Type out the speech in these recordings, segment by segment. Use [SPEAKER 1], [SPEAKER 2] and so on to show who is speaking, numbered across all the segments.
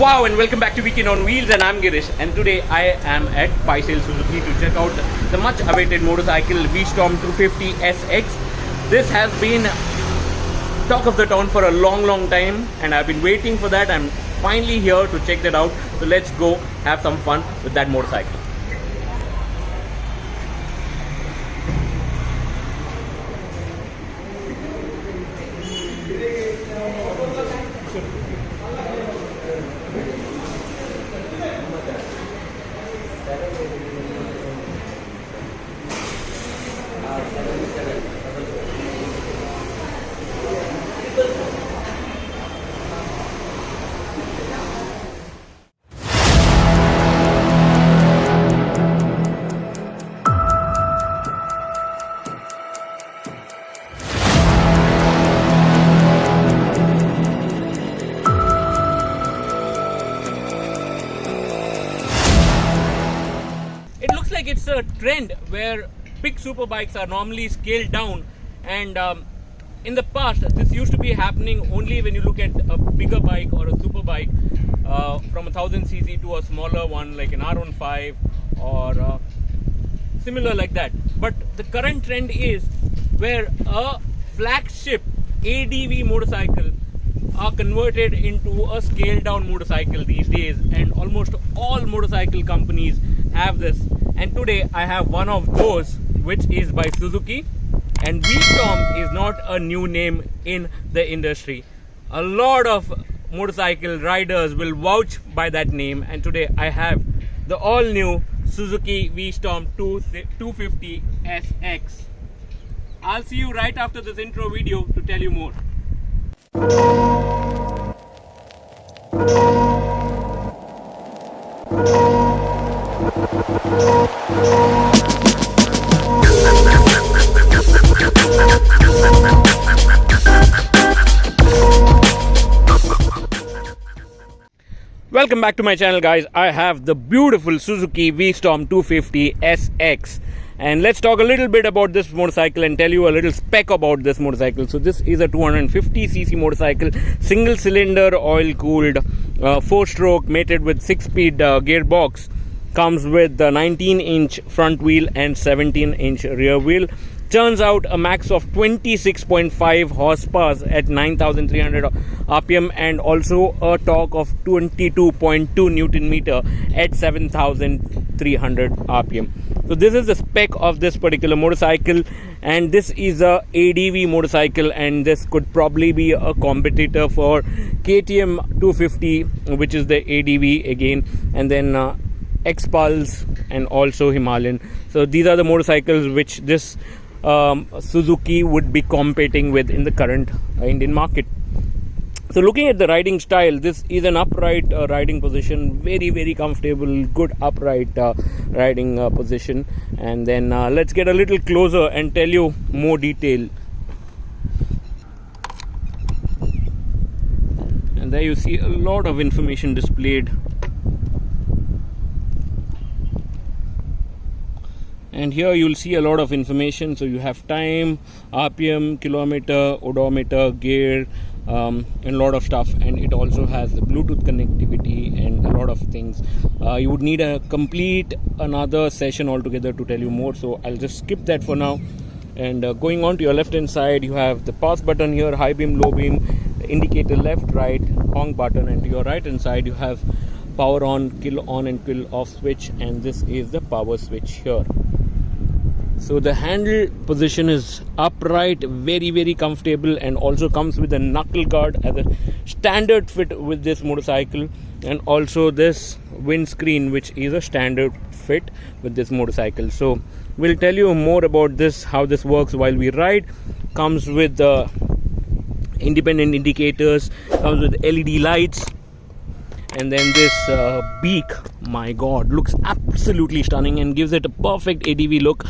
[SPEAKER 1] Wow, and welcome back to Weekend on Wheels, and I'm Girish, and today I am at Paisale Suzuki to check out the much awaited motorcycle V-Strom 250 SX. This has been talk of the town for a long time, and I've been waiting for that. I'm finally here to check that out, so let's go have some fun with that motorcycle. It looks like it's a trend where big super bikes are normally scaled down, and in the past this used to be happening only when you look at a bigger bike or a super bike from 1000cc to a smaller one like an R15 or similar like that. But the current trend is where a flagship ADV motorcycle are converted into a scaled down motorcycle these days, and almost all motorcycle companies have this. And today I have one of those, which is by Suzuki, and V-Strom is not a new name in the industry. A lot of motorcycle riders will vouch by that name, and today I have the all new Suzuki V-Strom 250 SX. I'll see you right after this intro video to tell you more. Welcome back to my channel, guys. I have the beautiful Suzuki V-Strom 250 SX, and let's talk a little bit about this motorcycle and tell you a little spec about this motorcycle. So this is a 250cc motorcycle, single cylinder, oil cooled, 4-stroke, mated with 6-speed gearbox. Comes with the 19-inch front wheel and 17-inch rear wheel. Turns out a max of 26.5 horsepower at 9,300 RPM, and also a torque of 22.2 Newton meter at 7,300 RPM. So this is the spec of this particular motorcycle, and this is a ADV motorcycle, and this could probably be a competitor for KTM 250, which is the ADV again, and then X-Pulse and also Himalayan. So these are the motorcycles which this Suzuki would be competing with in the current Indian market. So looking at the riding style, this is an upright riding position, very comfortable, good upright riding position. And then let's get a little closer and tell you more detail. And there you see a lot of information displayed. And here you'll see a lot of information. So you have time, RPM, kilometer, odometer, gear, and a lot of stuff. And it also has the Bluetooth connectivity and a lot of things. You would need a complete another session altogether to tell you more, so I'll just skip that for now. And going on to your left hand side, you have the pause button here, high beam, low beam, indicator left, right, honk button. And to your right hand side, you have power on, kill on and kill off switch, and this is the power switch here. So the handle position is upright, very comfortable, and also comes with a knuckle guard as a standard fit with this motorcycle, and also this windscreen, which is a standard fit with this motorcycle. So we'll tell you more about this, how this works while we ride. Comes with the independent indicators, comes with LED lights, and then this beak, my god, looks absolutely stunning and gives it a perfect ADV look.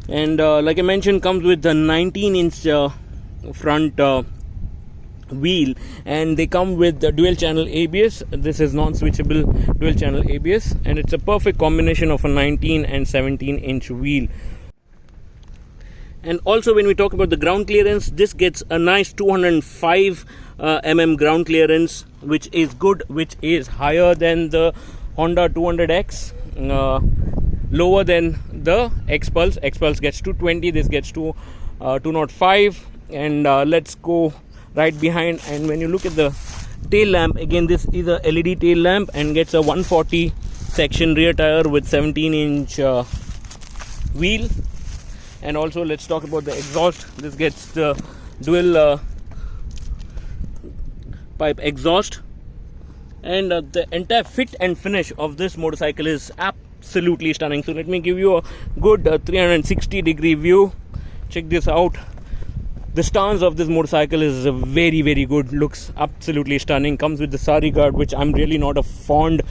[SPEAKER 1] And like I mentioned, comes with the 19-inch front wheel, and they come with the dual channel ABS. This is non-switchable dual channel ABS, and it's a perfect combination of a 19 and 17-inch wheel. And also when we talk about the ground clearance, this gets a nice 205 mm ground clearance which is good, which is higher than the Honda 200X, lower than the X-Pulse. X-Pulse gets 220, this gets to 205. And let's go right behind, and when you look at the tail lamp, again this is a LED tail lamp and gets a 140 section rear tire with 17-inch wheel. And also let's talk about the exhaust. This gets the dual pipe exhaust, and the entire fit and finish of this motorcycle is absolutely stunning. So let me give you a good 360-degree view. Check this out. The stance of this motorcycle is very, very good. Looks absolutely stunning. Comes with the sari guard, which I'm really not a fond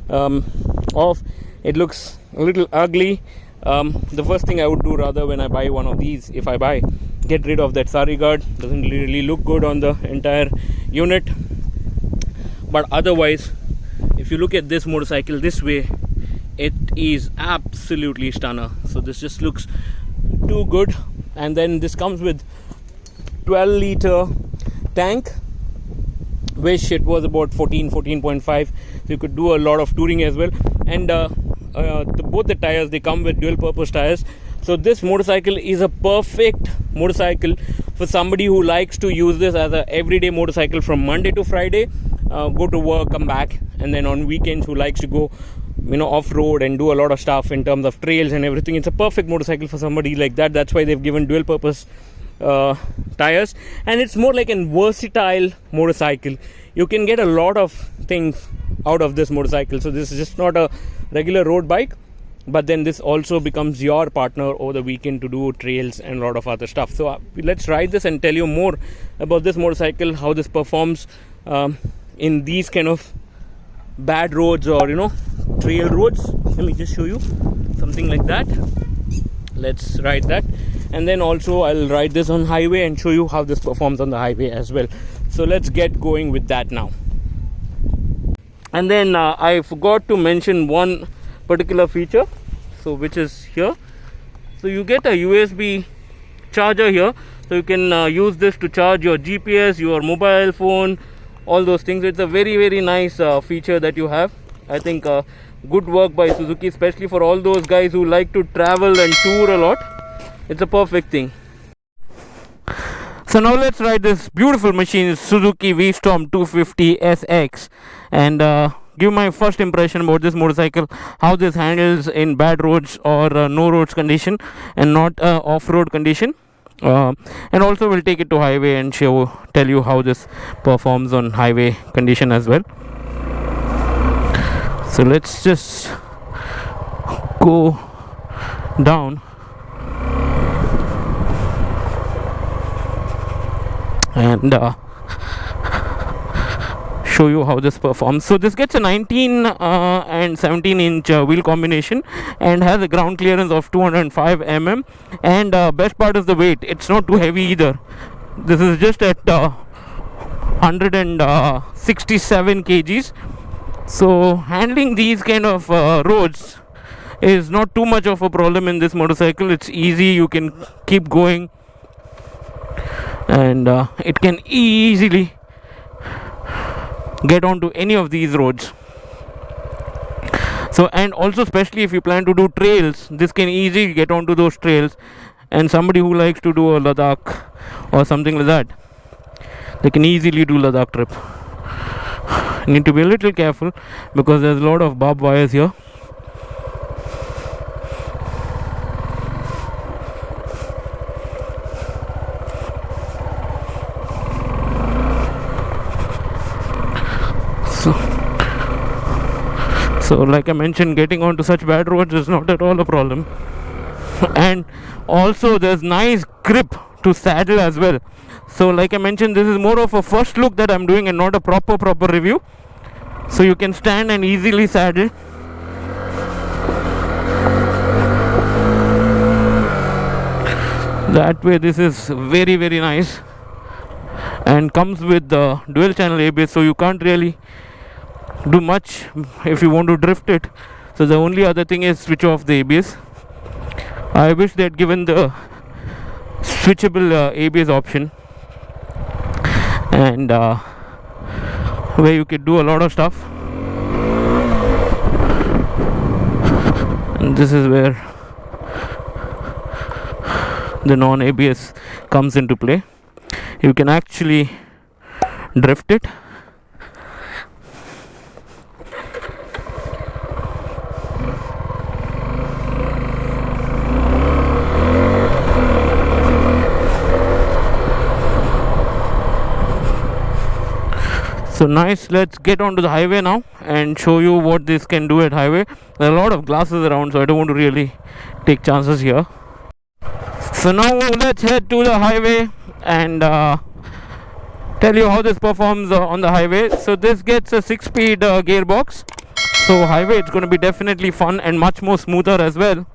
[SPEAKER 1] of. It looks a little ugly. The first thing I would do rather when I buy one of these, if I buy, get rid of that sari guard. Doesn't really look good on the entire unit. But otherwise, if you look at this motorcycle this way, it is absolutely stunner. So this just looks too good. And then this comes with 12-liter tank, which it was about 14.5, so you could do a lot of touring as well. And both the tires, they come with dual purpose tires. So this motorcycle is a perfect motorcycle for somebody who likes to use this as a everyday motorcycle from Monday to Friday, go to work, come back, and then on weekends who likes to go off-road and do a lot of stuff in terms of trails and everything. It's a perfect motorcycle for somebody like that. That's why they've given dual purpose tires, and it's more like a versatile motorcycle. You can get a lot of things out of this motorcycle. So this is just not a regular road bike, but then this also becomes your partner over the weekend to do trails and a lot of other stuff. So let's ride this and tell you more about this motorcycle, how this performs in these kind of bad roads or trail roads. Let me just show you something like that. Let's ride that, and then also I'll ride this on highway and show you how this performs on the highway as well. So let's get going with that now. And then I forgot to mention one particular feature, so which is here. So you get a USB charger here, so you can use this to charge your GPS, your mobile phone, all those things. It's a very, very nice feature that you have. I think good work by Suzuki, especially for all those guys who like to travel and tour a lot. It's a perfect thing. So now let's ride this beautiful machine, Suzuki V-Strom 250 SX, and give my first impression about this motorcycle, how this handles in bad roads or no roads condition and not off-road condition. And also we'll take it to highway and tell you how this performs on highway condition as well. So let's just go down and show you how this performs. So this gets a 19 and 17-inch wheel combination and has a ground clearance of 205 mm, and best part is the weight. It's not too heavy either. This is just at 167 kgs. So handling these kind of roads is not too much of a problem in this motorcycle. It's easy, you can keep going, and it can easily get onto any of these roads. So, and also especially if you plan to do trails, this can easily get onto those trails, and somebody who likes to do a Ladakh or something like that, they can easily do Ladakh trip. Need to be a little careful because there's a lot of barbed wires here. So like I mentioned, getting onto such bad roads is not at all a problem. And also there's nice grip to saddle as well. So like I mentioned, this is more of a first look that I'm doing and not a proper review. So you can stand and easily saddle. That way this is very, very nice, and comes with the dual channel ABS, so you can't really do much if you want to drift it. So the only other thing is switch off the ABS. I wish they had given the switchable ABS option. And where you could do a lot of stuff. And this is where the non-ABS comes into play. You can actually drift it. So nice, let's get onto the highway now and show you what this can do at highway. There are a lot of glasses around, so I don't want to really take chances here. So now let's head to the highway and tell you how this performs on the highway. So this gets a 6-speed gearbox. So highway, it's going to be definitely fun and much more smoother as well.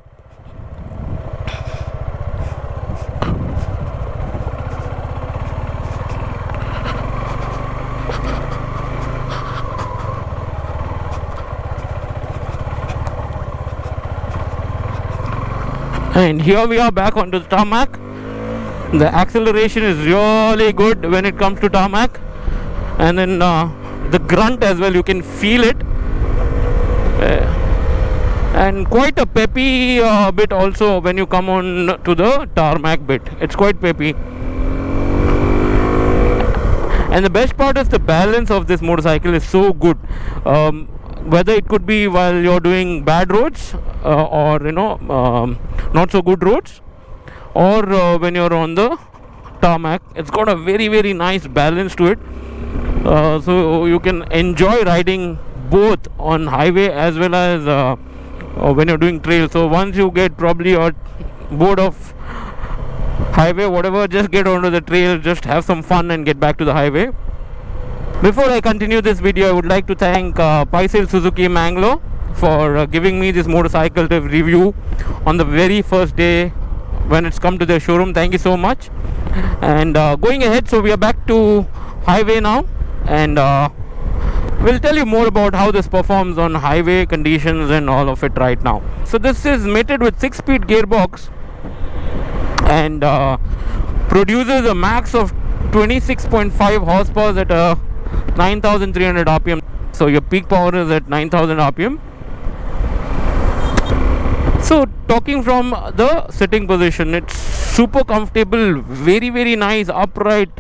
[SPEAKER 1] And here we are back onto the tarmac. The acceleration is really good when it comes to tarmac, and then the grunt as well, you can feel it, and quite a peppy bit also when you come on to the tarmac bit. It's quite peppy. And the best part is the balance of this motorcycle is so good. Whether it could be while you're doing bad roads or not so good roads, or when you're on the tarmac, it's got a very, very nice balance to it. So you can enjoy riding both on highway as well as when you're doing trail. So once you get probably bored of highway, whatever, just get onto the trail, just have some fun and get back to the highway. Before I continue this video, I would like to thank Paisel Suzuki Mangalore for giving me this motorcycle to review on the very first day when it's come to their showroom. Thank you so much. And going ahead, so we are back to highway now, and we'll tell you more about how this performs on highway conditions and all of it right now. So this is mated with 6-speed gearbox and produces a max of 26.5 horsepower at a 9,300 rpm. So your peak power is at 9,000 rpm. So talking from the sitting position, it's super comfortable, very, very nice, upright,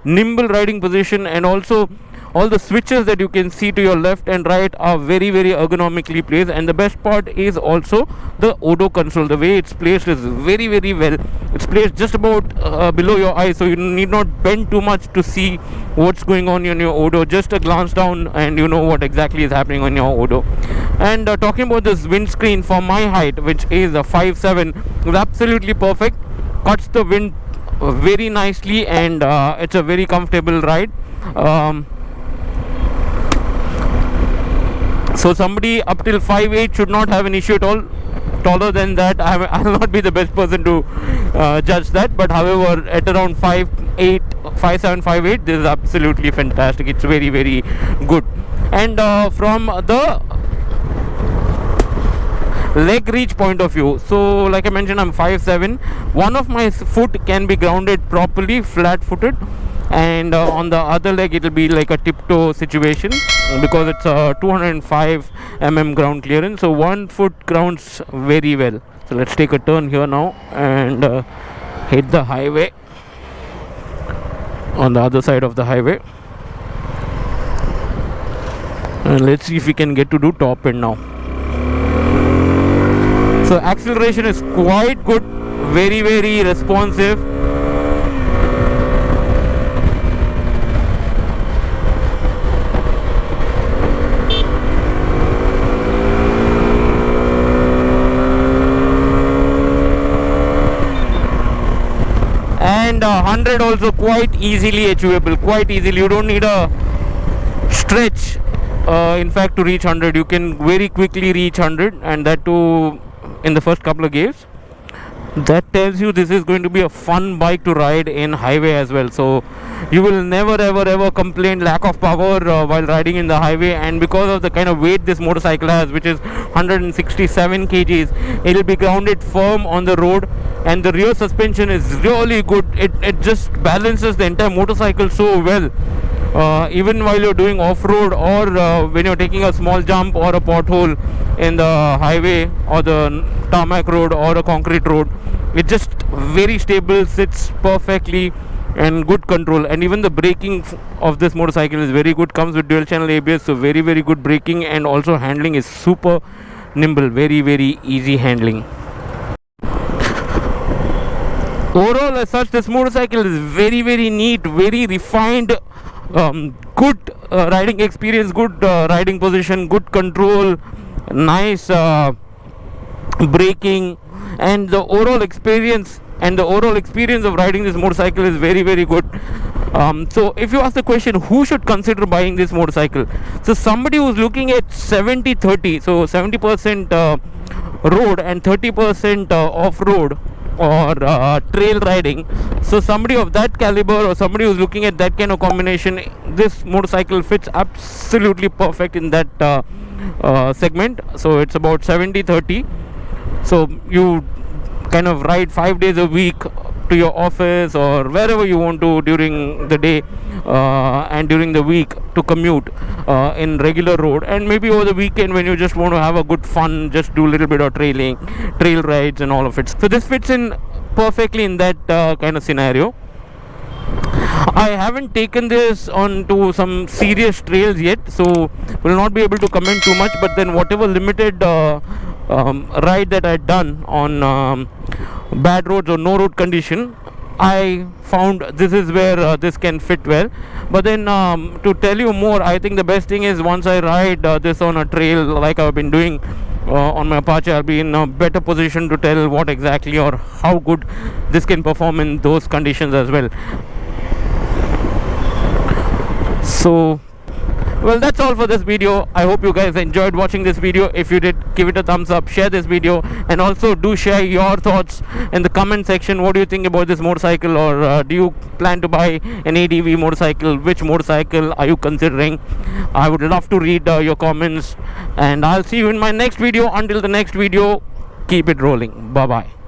[SPEAKER 1] nimble riding position, and also all the switches that you can see to your left and right are very, very ergonomically placed. And the best part is also the odo console. The way it's placed is very, very well. It's placed just about below your eye, so you need not bend too much to see what's going on in your odo. Just a glance down and you know what exactly is happening on your odo. And talking about this windscreen, for my height, which is a 5'7", is absolutely perfect. Cuts the wind very nicely, and it's a very comfortable ride. So somebody up till 5'8" should not have an issue at all. Taller than that, I will not be the best person to judge that. But however, at around 5'8", 5'7", 5'8", this is absolutely fantastic. It's very, very good. And from the leg reach point of view, so like I mentioned, I'm 5'7". One of my foot can be grounded properly, flat-footed, and on the other leg it will be like a tiptoe situation because it's a 205 mm ground clearance. So one foot grounds very well. So let's take a turn here now and hit the highway on the other side of the highway, and let's see if we can get to do top end now. So acceleration is quite good, very, very responsive. And 100 also quite easily achievable, quite easily. You don't need a stretch in fact to reach 100. You can very quickly reach 100, and that too in the first couple of gears. That tells you this is going to be a fun bike to ride in highway as well. So you will never ever complain lack of power while riding in the highway. And because of the kind of weight this motorcycle has, which is 167 kgs, it will be grounded firm on the road, and the rear suspension is really good. It just balances the entire motorcycle so well. even while you're doing off-road, or when you're taking a small jump or a pothole in the highway or the tarmac road or a concrete road. It's just very stable, sits perfectly, and good control. And even the braking of this motorcycle is very good. Comes with dual channel ABS, so very good braking, and also handling is super nimble, very easy handling. Overall, as such, this motorcycle is very neat, very refined, good riding experience, good riding position, good control, nice braking, and the overall experience of riding this motorcycle is very good. So if you ask the question, who should consider buying this motorcycle? So somebody who's looking at 70-30, so 70% road and 30% off-road or trail riding. So somebody of that caliber, or somebody who's looking at that kind of combination, this motorcycle fits absolutely perfect in that segment. So it's about 70-30. So you kind of ride 5 days a week to your office or wherever you want to during the day, and during the week to commute in regular road, and maybe over the weekend when you just want to have a good fun, just do a little bit of trail rides and all of it. So this fits in perfectly in that kind of scenario. I haven't taken this onto some serious trails yet, so will not be able to comment too much, but then whatever limited ride that I'd done on bad roads or no road condition, I found this is where this can fit well. But then to tell you more, I think the best thing is once I ride this on a trail like I've been doing on my Apache, I'll be in a better position to tell what exactly or how good this can perform in those conditions as well. So, well, that's all for this video. I hope you guys enjoyed watching this video. If you did, give it a thumbs up, share this video, and also do share your thoughts in the comment section. What do you think about this motorcycle, or do you plan to buy an ADV motorcycle? Which motorcycle are you considering? I would love to read your comments, and I'll see you in my next video. Until the next video, keep it rolling. Bye bye.